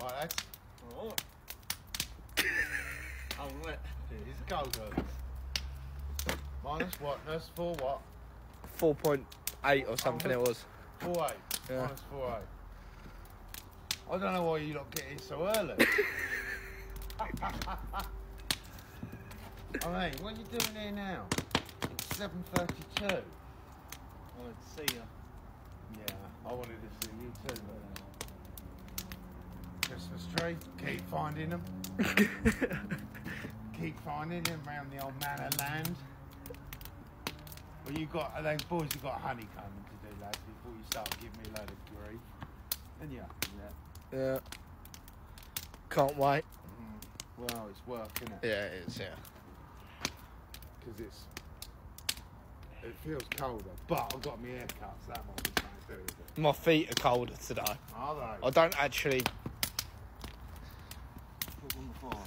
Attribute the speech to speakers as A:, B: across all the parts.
A: Right, lads.
B: Alright. Oh, right.
A: Here's the goal, girls. Minus what? Nurse 4 what?
C: 4.8 or something it was.
A: 4.8.
C: Yeah.
A: Minus 4.8. I don't know why you lot get in so early. I mean, what are you doing here now? It's 7:32.
B: I wanted to see you.
A: Yeah, I wanted to see you too, mate. Christmas tree, keep finding them. Keep finding them around the old manor land. Well, you got, those boys, you got honeycombing to do, lads, before you start giving me a load of grief. And yeah.
C: Yeah. Can't wait.
A: Well, it's work, isn't it?
C: Yeah, it is, yeah.
A: Because it feels colder, but I've got my hair cut, so that might be something to do with it.
C: My feet are colder today.
A: Are they?
C: I don't actually...
B: Put on the fire.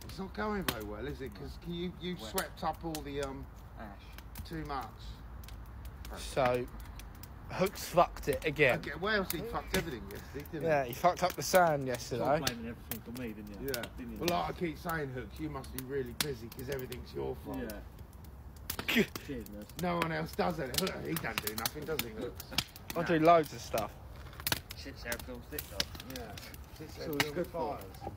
A: It's not going very well, is it? Because you
B: Wet.
A: swept up all the
B: Ash.
A: too much.
C: So, Hooks fucked it again.
A: Okay, Wales, he fucked everything yesterday, didn't
C: Yeah, he fucked up the sand
B: Stop
C: yesterday.
B: blaming everything on me, didn't
A: he?
B: you?
A: Yeah.
B: Didn't you?
A: Well, like I keep saying, Hooks, you must be really busy because everything's your fault.
B: Yeah. Cheers, Nurse.
A: No one else does it. He don't do nothing, does he, Hooks?
C: I do loads of stuff.
B: Sits there, fills it up.
A: Yeah. Sits
C: So
A: there
C: it's
A: building
C: good for-
A: fires.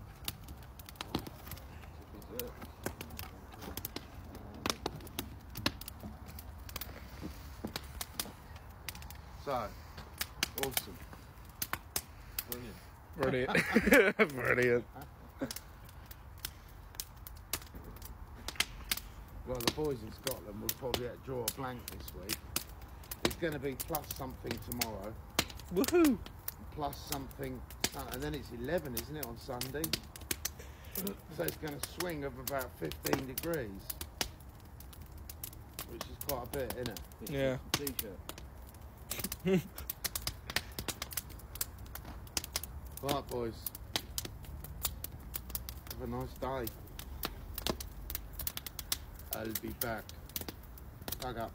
A: So, awesome. Brilliant.
C: Brilliant. Brilliant.
A: Well, the boys in Scotland will probably have to draw a blank this week. It's going to be plus something tomorrow,
C: Woohoo!
A: plus something, and then it's 11, isn't it, on Sunday? So it's going to swing of about 15 degrees, which is quite a bit, isn't it?
C: Yeah.
B: T-shirt.
A: Right, boys. Have a nice day. I'll be back. Back up.